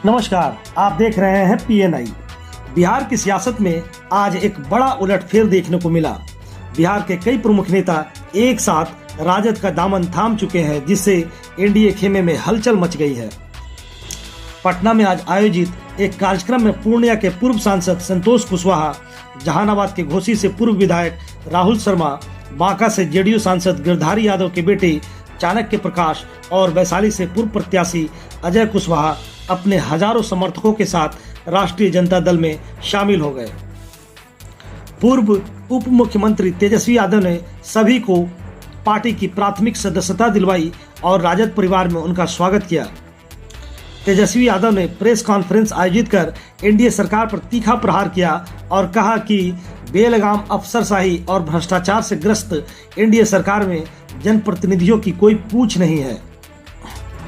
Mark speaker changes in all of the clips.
Speaker 1: नमस्कार, आप देख रहे हैं PNI। बिहार की सियासत में आज एक बड़ा उलटफेर देखने को मिला। बिहार के कई प्रमुख नेता एक साथ राजद का दामन थाम चुके हैं, जिससे एनडीए खेमे में हलचल मच गई है। पटना में आज आयोजित एक कार्यक्रम में पूर्णिया के पूर्व सांसद संतोष कुशवाहा, जहानाबाद के घोसी से पूर्व विधायक राहुल शर्मा, बांका से जेडीयू सांसद गिरधारी यादव के बेटे चाणक्य प्रकाश और वैशाली से पूर्व प्रत्याशी अजय कुशवाहा अपने हजारों समर्थकों के साथ राष्ट्रीय जनता दल में शामिल हो गए। पूर्व उप मुख्यमंत्री तेजस्वी यादव ने सभी को पार्टी की प्राथमिक सदस्यता दिलवाई और राजद परिवार में उनका स्वागत किया। तेजस्वी यादव ने प्रेस कॉन्फ्रेंस आयोजित कर एनडीए सरकार पर तीखा प्रहार किया और कहा कि बेलगाम अफसरशाही और भ्रष्टाचार से ग्रस्त एनडीए सरकार में जनप्रतिनिधियों की कोई पूछ नहीं है।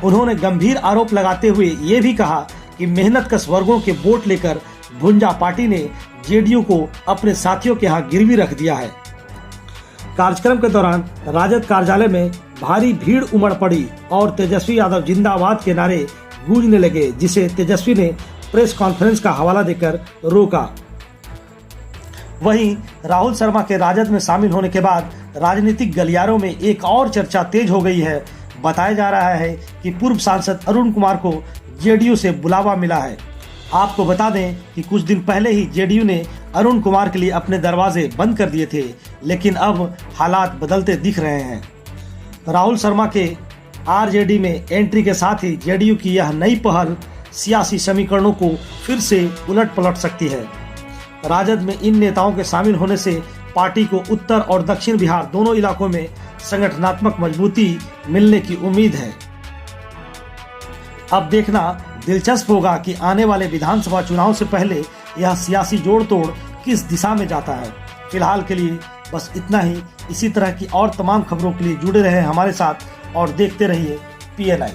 Speaker 1: उन्होंने गंभीर आरोप लगाते हुए ये भी कहा कि मेहनतकश वर्गों के वोट लेकर भुंजा पार्टी ने जेडीयू को अपने साथियों के यहाँ गिरवी रख दिया है। कार्यक्रम के दौरान राजद कार्यालय में भारी भीड़ उमड़ पड़ी और तेजस्वी यादव जिंदाबाद के नारे गूंजने लगे, जिसे तेजस्वी ने प्रेस कॉन्फ्रेंस का हवाला देकर रोका। वहीं राहुल शर्मा के राजद में शामिल होने के बाद राजनीतिक गलियारों में एक और चर्चा तेज हो गई है। बताया जा रहा है कि पूर्व सांसद अरुण कुमार को जेडीयू से बुलावा मिला है। आपको बता दें कि कुछ दिन पहले ही जेडीयू ने अरुण कुमार के लिए अपने दरवाजे बंद कर दिए थे, लेकिन अब हालात बदलते दिख रहे हैं। राहुल शर्मा के आरजेडी में एंट्री के साथ ही जेडीयू की यह नई पहल सियासी समीकरणों को फिर से उलट पलट सकती है। राजद में इन नेताओं के शामिल होने से पार्टी को उत्तर और दक्षिण बिहार दोनों इलाकों में संगठनात्मक मजबूती मिलने की उम्मीद है। अब देखना दिलचस्प होगा कि आने वाले विधानसभा चुनाव से पहले यह सियासी जोड़ तोड़ किस दिशा में जाता है। फिलहाल के लिए बस इतना ही। इसी तरह की और तमाम खबरों के लिए जुड़े रहे हमारे साथ और देखते रहिए PNI।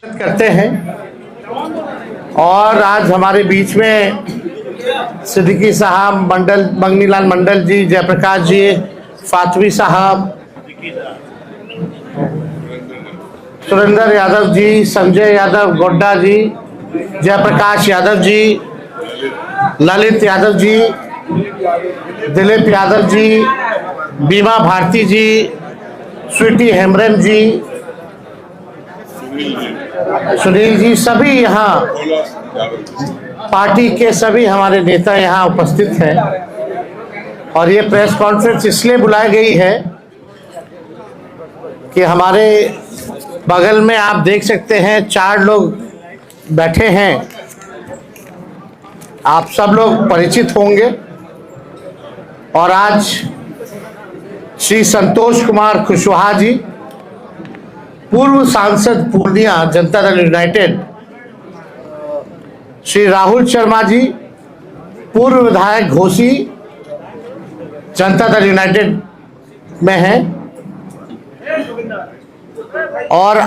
Speaker 2: करते हैं और आज हमारे बीच में सिद्दीकी साहब, मंगनीलाल मंडल जी, जयप्रकाश जी, फातवी साहब, सुरेंद्र यादव जी, संजय यादव, गोड्डा जी, जयप्रकाश यादव जी, ललित यादव जी, दिलीप यादव जी, बीमा भारती जी, स्वीटी हेम्ब्रम जी, सुनील जी, सभी यहाँ पार्टी के सभी हमारे नेता यहाँ उपस्थित हैं। और ये प्रेस कॉन्फ्रेंस इसलिए बुलाई गई है कि हमारे बगल में आप देख सकते हैं 4 लोग बैठे हैं। आप सब लोग परिचित होंगे। और आज श्री संतोष कुमार कुशवाहा जी, पूर्व सांसद पूर्णिया जनता दल यूनाइटेड, श्री राहुल शर्मा जी, पूर्व विधायक घोसी जनता दल यूनाइटेड में हैं, और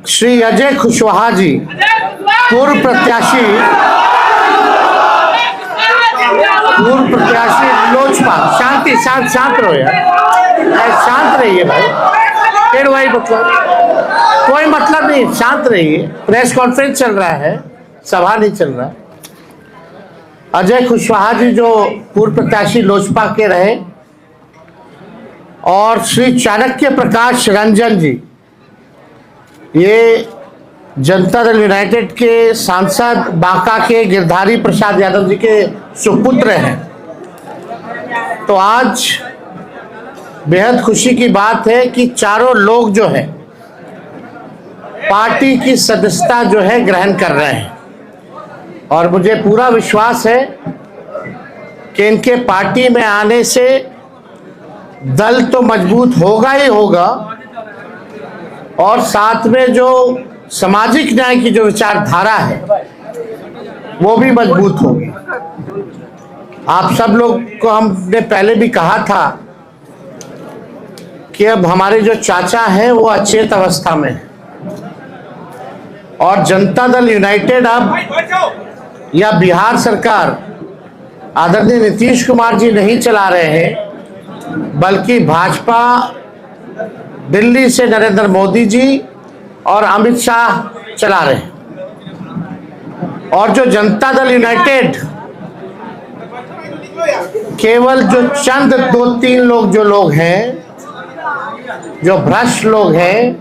Speaker 2: श्री अजय कुशवाहा जी, पूर्व प्रत्याशी लोजपा। शांत रहो यार, शांत रहिए भाई। फिर वही कोई मतलब नहीं, शांत रहिए। प्रेस कॉन्फ्रेंस चल रहा है, सभा नहीं चल रहा। अजय कुशवाहा जी जो पूर्व प्रत्याशी लोजपा के रहे, और श्री चाणक्य प्रकाश रंजन जी, ये जनता दल यूनाइटेड के सांसद बांका के गिरधारी प्रसाद यादव जी के सुपुत्र हैं। तो आज बेहद खुशी की बात है कि चारों लोग जो है पार्टी की सदस्यता जो है ग्रहण कर रहे हैं। और मुझे पूरा विश्वास है कि इनके पार्टी में आने से दल तो मजबूत होगा ही होगा, और साथ में जो सामाजिक न्याय की जो विचारधारा है वो भी मजबूत होगी। आप सब लोग को हमने पहले भी कहा था कि अब हमारे जो चाचा हैं वो अचेत अवस्था में है, और जनता दल यूनाइटेड अब या बिहार सरकार आदरणीय नीतीश कुमार जी नहीं चला रहे हैं, बल्कि भाजपा दिल्ली से नरेंद्र मोदी जी और अमित शाह चला रहे हैं। और जो जनता दल यूनाइटेड केवल जो चंद 2-3 लोग हैं, जो भ्रष्ट लोग हैं,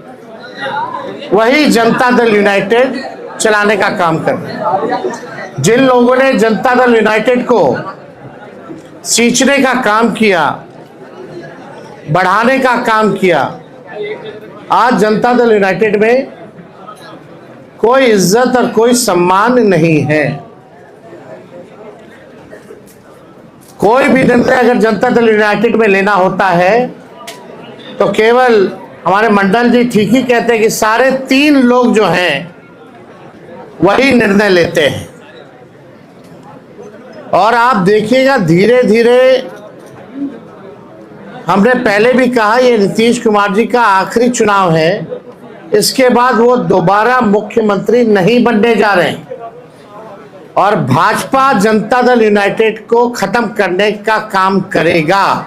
Speaker 2: वही जनता दल यूनाइटेड चलाने का काम कर रहे हैं। जिन लोगों ने जनता दल यूनाइटेड को सींचने का काम किया, बढ़ाने का काम किया, आज जनता दल यूनाइटेड में कोई इज्जत और कोई सम्मान नहीं है। कोई भी निर्णय अगर जनता दल यूनाइटेड में लेना होता है तो केवल हमारे मंडल जी ठीक ही कहते हैं कि सारे 3 लोग जो हैं वही निर्णय लेते हैं। और आप देखिएगा धीरे धीरे, हमने पहले भी कहा ये नीतीश कुमार जी का आखिरी चुनाव है, इसके बाद वो दोबारा मुख्यमंत्री नहीं बनने जा रहे हैं और भाजपा जनता दल यूनाइटेड को खत्म करने का काम करेगा।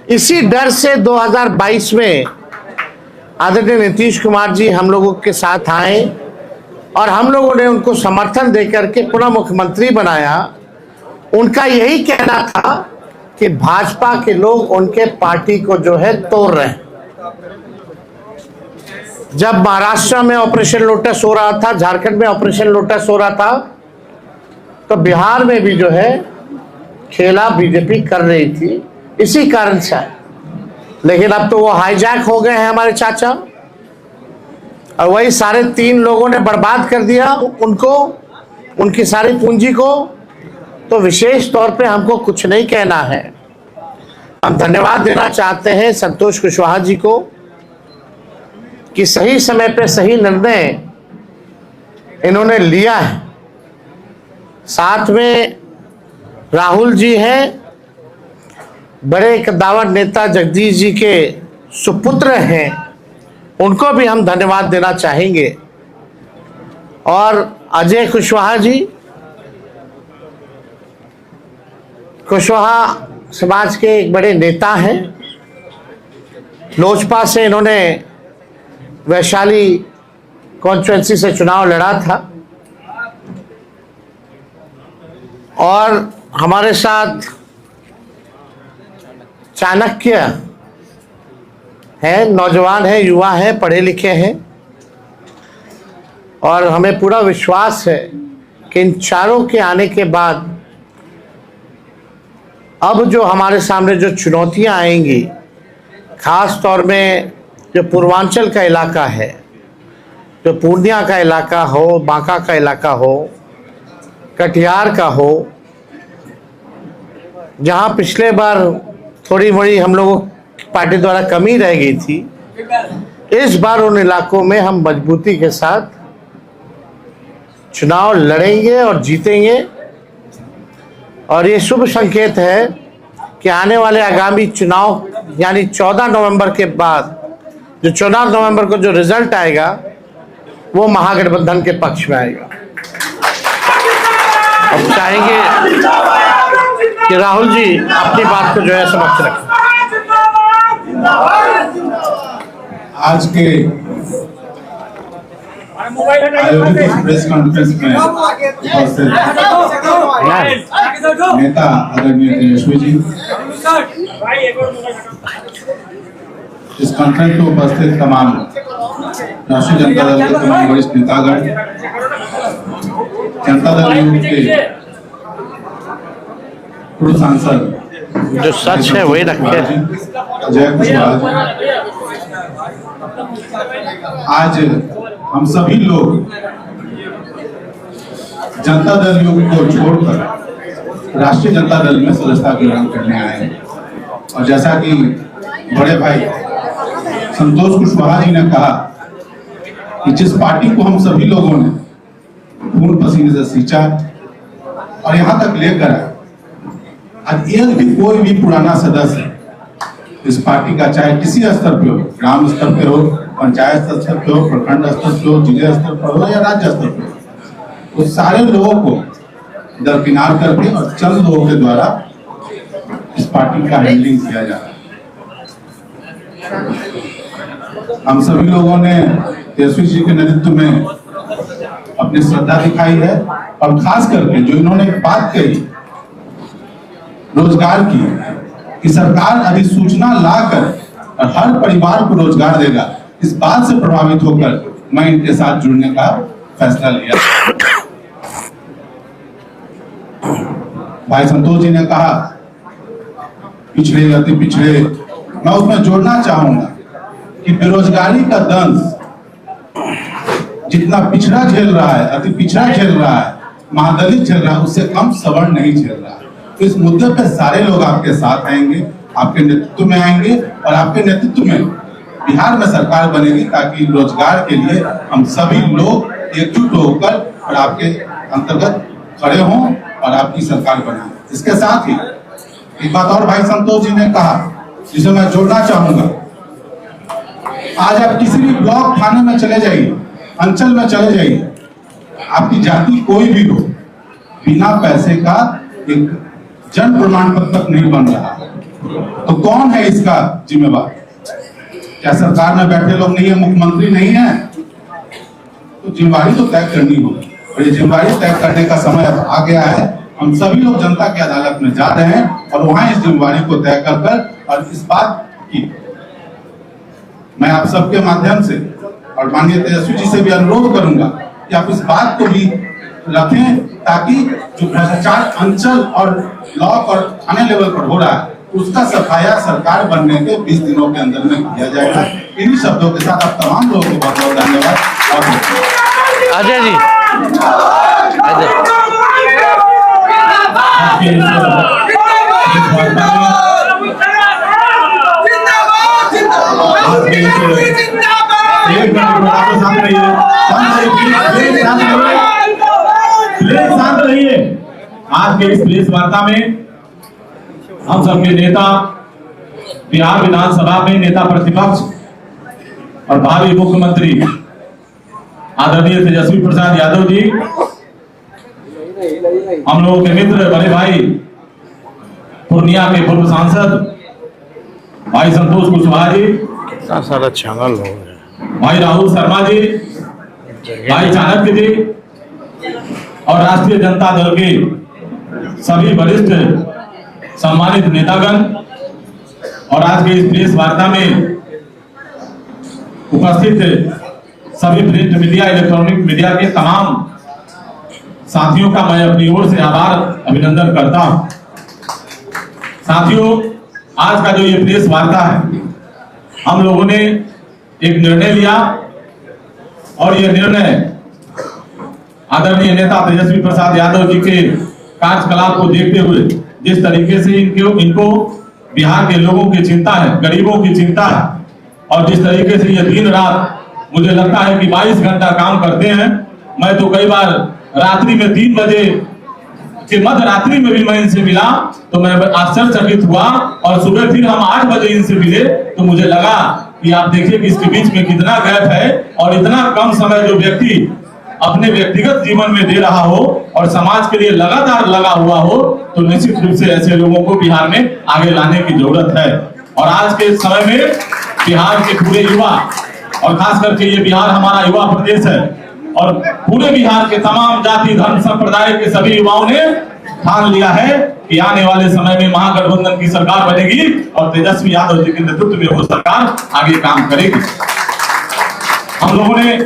Speaker 2: इसी डर से 2022 में आदरणीय नीतीश कुमार जी हम लोगों के साथ आए और हम लोगों ने उनको समर्थन देकर के पुनः मुख्यमंत्री बनाया। उनका यही कहना था कि भाजपा के लोग उनके पार्टी को जो है तोड़ रहे हैं। जब महाराष्ट्र में ऑपरेशन लोटस हो रहा था, झारखंड में ऑपरेशन लोटस हो रहा था, तो बिहार में भी जो है खेला बीजेपी कर रही थी इसी कारण से। लेकिन अब तो वो हाईजैक हो गए हैं हमारे चाचा, और वही सारे 3 लोगों ने बर्बाद कर दिया उनको, उनकी सारी पूंजी को। तो विशेष तौर पे हमको कुछ नहीं कहना है, हम धन्यवाद देना चाहते हैं संतोष कुशवाहा जी को कि सही समय पे सही निर्णय इन्होंने लिया है। साथ में राहुल जी हैं, बड़े कद्दावर नेता जगदीश जी के सुपुत्र हैं, उनको भी हम धन्यवाद देना चाहेंगे। और अजय कुशवाहा जी, कुशवाहा समाज के एक बड़े नेता हैं। लोजपा से इन्होंने वैशाली कॉन्स्टिट्यूएंसी से चुनाव लड़ा था और हमारे साथ चाणक्य है, नौजवान है, युवा है, पढ़े लिखे हैं और हमें पूरा विश्वास है कि इन चारों के आने के बाद अब जो हमारे सामने जो चुनौतियां आएंगी, खास तौर में जो पूर्वांचल का इलाका है, जो पूर्णिया का इलाका हो, बांका का इलाका हो, कटिहार का हो, जहां पिछले बार थोड़ी बड़ी हम लोगों की पार्टी द्वारा कमी रह गई थी, इस बार उन इलाकों में हम मजबूती के साथ चुनाव लड़ेंगे और जीतेंगे। और ये शुभ संकेत है कि आने वाले आगामी चुनाव यानी 14 नवंबर के बाद जो 14 नवंबर को जो रिजल्ट आएगा वो महागठबंधन के पक्ष में आएगा। अब चाहेंगे कि राहुल जी अपनी बात को जो है समक्ष रखें।
Speaker 3: आज के आयोजित इस प्रेस कॉन्फ्रेंस में उपस्थित नेता आदरणीय तेजस्वी जी, इस कॉन्फ्रेंस में उपस्थित तमाम राष्ट्रीय जनता दल के तमाम वरिष्ठ नेतागण, जनता दल के पूर्व सांसद
Speaker 2: जो सच है वही रखे।
Speaker 3: अजय कुशवाहा जी, आज हम सभी लोग जनता दल युग को छोड़कर राष्ट्रीय जनता दल में सदस्यता ग्रहण करने आए हैं। और जैसा कि बड़े भाई संतोष कुशवाहा जी ने कहा कि जिस पार्टी को हम सभी लोगों ने खून पसीने से सींचा और यहाँ तक लेकर आए, आज एक भी कोई भी पुराना सदस्य इस पार्टी का, चाहे किसी स्तर पे हो, ग्राम स्तर पे हो, पंचायत स्तर पे हो, प्रखंड स्तर पे हो, जिला स्तर पर हो या राज्य स्तर पे हो, उस सारे लोगों को दरकिनार करके और चंद लोगों के द्वारा इस पार्टी का हैंडलिंग किया जा रहा है। हम सभी लोगों ने तेजस्वी जी के नेतृत्व में अपनी श्रद्धा दिखाई है, और खास करके जो इन्होंने बात कही रोजगार की, कि सरकार अधिसूचना लाकर और हर परिवार को रोजगार देगा, इस बात से प्रभावित होकर मैं इनके साथ जुड़ने का फैसला लिया। भाई संतोष जी ने कहा पिछड़े अति पिछड़े, मैं उसमें जोड़ना चाहूंगा कि बेरोजगारी का दंश जितना पिछड़ा झेल रहा है, अति पिछड़ा झेल रहा है, महादलित झेल रहा है, उससे कम सवर्ण नहीं झेल रहा है। तो इस मुद्दे पे सारे लोग आपके साथ आएंगे, आपके नेतृत्व में आएंगे, और आपके नेतृत्व में बिहार में सरकार बनेगी, ताकि रोजगार के लिए हम सभी लोग एकजुट होकर और आपके अंतर्गत खड़े हों और आपकी सरकार बनाएं। इसके साथ ही एक बात और भाई संतोष जी ने कहा, जिसे मैं जोड़ना चाहूंगा। आज आप किसी भी ब्लॉक थाने में चले जाइए, अंचल में चले जाइए, आपकी जाति कोई भी हो, बिना पैसे का एक जन्म प्रमाण पत्र तक नहीं बन रहा। तो कौन है इसका जिम्मेवार? क्या सरकार में बैठे लोग नहीं है, मुख्यमंत्री नहीं है? तो जिम्मेवारी तो तय करनी होगी, और ये जिम्मेवारी तय करने का समय अब आ गया है। हम सभी लोग जनता की अदालत में जा रहे हैं और वहां इस जिम्मेवारी को तय कर और इस बात की मैं आप सबके माध्यम से और माननीय तेजस्वी जी से भी अनुरोध करूंगा कि आप इस बात को भी रखें, ताकि जो भ्रष्टाचार अंचल और ब्लॉक और थाने लेवल पर हो रहा है, उसका सफाया सरकार बनने के 20 दिनों के अंदर में किया जाएगा। इन्हीं शब्दों के साथ आप तमाम लोगों को बहुत बहुत धन्यवाद।
Speaker 2: अजय जी,
Speaker 4: शांत रहिए। आज के इस प्रेस वार्ता में हम सबके नेता, बिहार विधानसभा में नेता प्रतिपक्ष और भावी मुख्यमंत्री आदरणीय तेजस्वी प्रसाद यादव जी, हम लोगों के मित्र बड़े भाई पूर्णिया के पूर्व सांसद भाई संतोष कुशवाहा जी,
Speaker 2: सारा छांगल हो गया,
Speaker 4: भाई राहुल शर्मा जी, भाई चाणक्य जी और राष्ट्रीय जनता दल के सभी वरिष्ठ सम्मानित नेतागण, और आज के इस प्रेस वार्ता में उपस्थित सभी प्रिंट मीडिया, इलेक्ट्रॉनिक मीडिया के तमाम साथियों का मैं अपनी ओर से आभार अभिनंदन करता हूं। साथियों, आज का जो ये प्रेस वार्ता है, हम लोगों ने एक निर्णय लिया, और यह निर्णय आदरणीय नेता तेजस्वी प्रसाद यादव जी के कार्यकलाप को देखते हुए, जिस तरीके से इनको बिहार के लोगों की चिंता है, गरीबों की चिंता है, और जिस तरीके से ये दिन रात मुझे लगता है कि 22 घंटा काम करते हैं। मैं तो कई बार रात्रि में 3 बजे के मध्य रात्रि में भी मैं इनसे मिला तो मैं आश्चर्यचकित हुआ, और सुबह फिर हम 8 बजे इनसे मिले तो मुझे लगा कि आप देखिए कि इसके बीच में कितना गैप है, और इतना कम समय जो व्यक्ति अपने व्यक्तिगत जीवन में दे रहा हो और समाज के लिए लगातार लगा हुआ हो, तो निश्चित रूप से ऐसे लोगों को बिहार में आगे लाने की जरूरत है। और आज के समय में बिहार के पूरे युवा, और खास करके ये बिहार हमारा युवा प्रदेश है, और पूरे बिहार के तमाम जाति धर्म संप्रदाय के सभी युवाओं ने ठान लिया है कि आने वाले समय में महागठबंधन की सरकार बनेगी, और तेजस्वी यादव जी के नेतृत्व में वो सरकार आगे काम करेगी। हम लोगों ने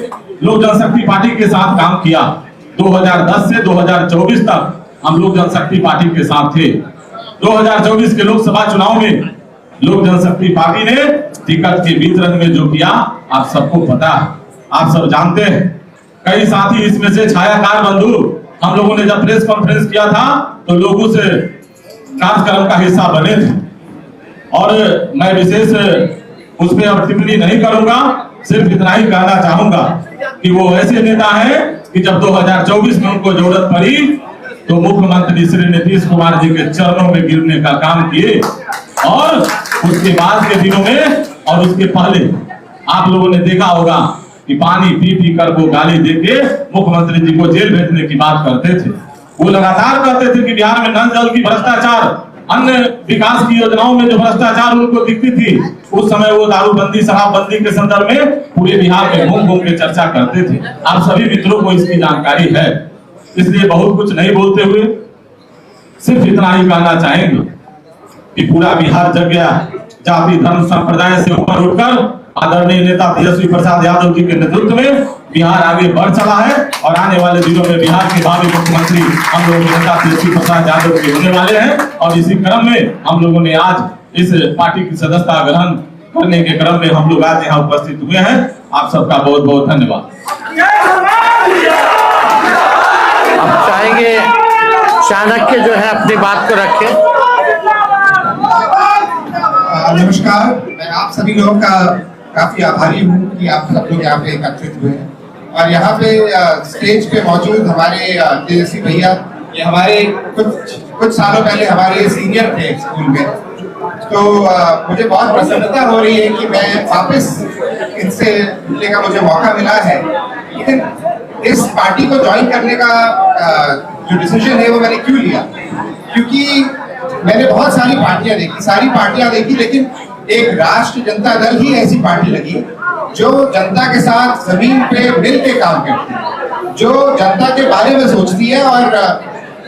Speaker 4: लोक जनशक्ति पार्टी के साथ काम किया। 2010 से 2024 तक हम लोक जनशक्ति पार्टी के साथ थे। 2024 के लोकसभा चुनाव में लोक जनशक्ति पार्टी ने टिकट के वितरण में जो किया आप सबको पता है, आप सब जानते हैं। कई साथी इसमें से छायाकार बंधु, हम लोगों ने जब प्रेस कॉन्फ्रेंस किया था तो लोगों से कार्यक्रम का हिस्सा बने थे, और मैं विशेष उस पर अब टिप्पणी नहीं करूंगा, सिर्फ इतना ही कहना चाहूंगा कि वो ऐसे नेता हैं कि जब 2024 में उनको जरूरत पड़ी तो मुख्यमंत्री श्री नीतीश कुमार जी के चरणों में गिरने का काम किए, और उसके बाद के दिनों में और उसके पहले आप लोगों ने देखा होगा कि पानी पी पी कर वो गाली देके मुख्यमंत्री जी को जेल भेजने की बात करते थे। वो लगातार कहते थे कि बिहार में नल जल की भ्रष्टाचार, अन्य विकास की योजनाओं में जो भ्रष्टाचार उनको दिखती थी, उस समय वो दारूबंदी शराबबंदी के संदर्भ में पूरे बिहार में घूम घूम के चर्चा करते थे। आप सभी मित्रों को इसकी जानकारी है, इसलिए बहुत कुछ नहीं बोलते हुए सिर्फ इतना ही कहना चाहेंगे कि पूरा बिहार जग गया। जाति धर्म संप्रदाय से ऊपर उठकर आदरणीय नेता तेजस्वी प्रसाद यादव जी के नेतृत्व में बिहार आगे बढ़ चला है और आने वाले दिनों में बिहार के भावी मुख्यमंत्री हम लोगों के नेता तेजस्वी प्रसाद यादव जी होने वाले हैं। और इसी क्रम में हम लोगों ने आज इस पार्टी की सदस्यता ग्रहण करने के क्रम में हम लोग आज यहाँ उपस्थित हुए हैं। आप सबका बहुत बहुत धन्यवाद।
Speaker 2: अब चाहेंगे चाणक्य जो है अपनी बात को रखें।
Speaker 5: नमस्कार, मैं आप सभी लोगों का काफी आभारी हूँ कि आप सब लोग यहाँ पे एकत्रित हुए हैं और यहाँ पे स्टेज पे मौजूद हमारे तेजस्वी भैया, ये हमारे कुछ सालों पहले हमारे सीनियर थे स्कूल में, तो मुझे बहुत प्रसन्नता हो रही है कि मैं वापस इनसे मिलने का मुझे मौका मिला है। लेकिन इस पार्टी को ज्वाइन करने का जो डिसीजन है वो मैंने क्यों लिया, क्योंकि मैंने बहुत सारी पार्टियां देखी, लेकिन एक राष्ट्रीय जनता दल ही ऐसी पार्टी लगी जो जनता के साथ जमीन पे मिल के काम करती है, जो जनता के बारे में सोचती है। और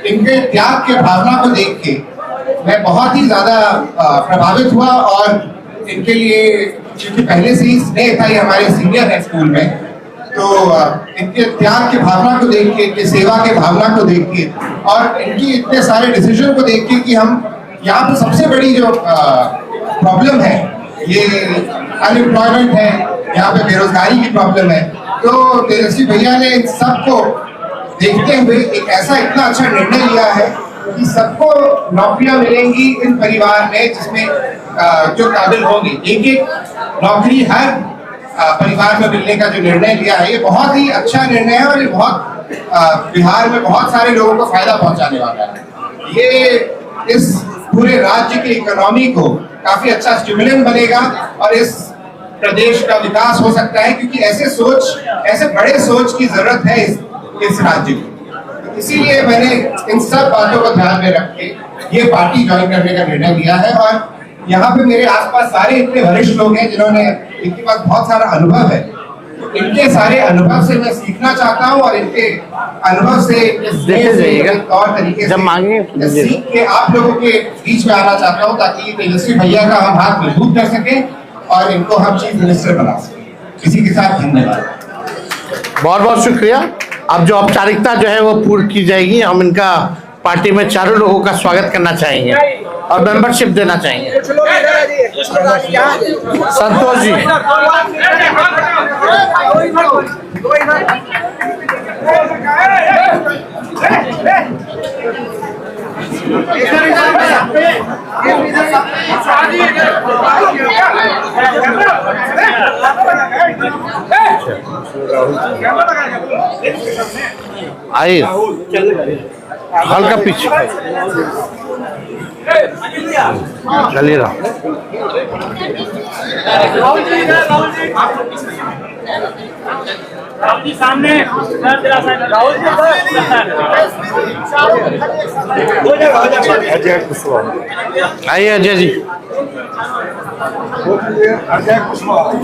Speaker 5: इनके त्याग के भावना को देख के मैं बहुत ही ज्यादा प्रभावित हुआ और इनके लिए, क्योंकि पहले से ही स्नेह था, ये हमारे सीनियर है स्कूल में, तो इनके त्याग की भावना को देख के, इनके सेवा के भावना को देख के और इनकी इतने सारे डिसीजन को देख के कि हम यहाँ पे सबसे बड़ी जो प्रॉब्लम है ये अनएम्प्लॉयमेंट है, यहाँ पे बेरोजगारी की प्रॉब्लम है, तो तेजस्वी भैया ने इन सबको देखते हुए एक ऐसा इतना अच्छा निर्णय लिया है कि सबको नौकरियां मिलेंगी इन परिवार में, जिसमें जो काबिल होंगे। एक नौकरी हर परिवार में मिलने का जो निर्णय लिया है, ये बहुत ही अच्छा निर्णय है और ये बहुत बिहार में बहुत सारे लोगों को फायदा पहुंचाने वाला है। ये इस पूरे राज्य की इकोनॉमी को काफी अच्छा स्टिमुलेंट बनेगा और इस प्रदेश का विकास हो सकता है, क्योंकि ऐसे बड़े सोच की जरूरत है इस राज्य को। इसीलिए मैंने इन सब बातों को ध्यान में रख के ये पार्टी ज्वाइन करने का निर्णय लिया है। और यहाँ पे मेरे आसपास सारे इतने वरिष्ठ लोग हैं जिन्होंने, इनके पास बहुत सारा अनुभव है, इनके सारे अनुभव से मैं सीखना चाहता हूँ और इनके अनुभव से तौर तरीके से सीख के आप लोगों के बीच में आना चाहता हूँ, ताकि तेजस्वी भैया का हम हाथ मजबूत कर सके और इनको हम चीफ मिनिस्टर बना सके। इसी के साथ धन्यवाद,
Speaker 2: बहुत बहुत शुक्रिया। अब जो औपचारिकता जो है वो पूर्ण की जाएगी। हम इनका पार्टी में चारों लोगों का स्वागत करना चाहेंगे और मेंबरशिप देना चाहेंगे। संतोष जी, आइए हल्का पीछे चलिए रहा।
Speaker 6: सामने
Speaker 2: आइए अजय जी।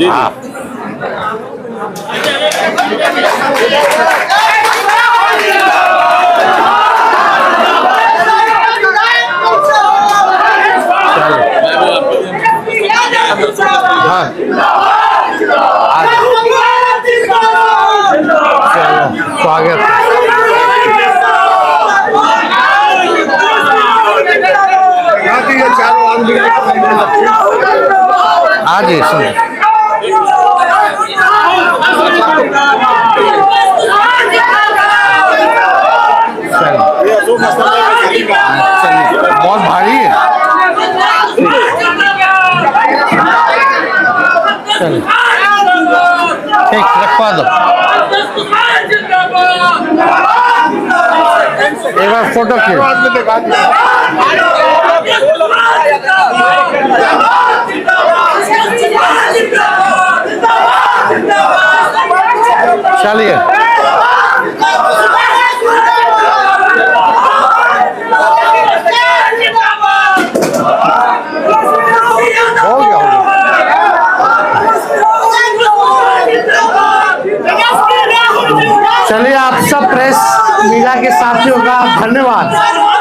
Speaker 2: हाँ स्वागत। आज बहुत भारी है। चलिए ठीक, रखवा दो। एक बार फोटो खींच। चलिए चलिए, आप सब प्रेस मीडिया के साथियों का धन्यवाद।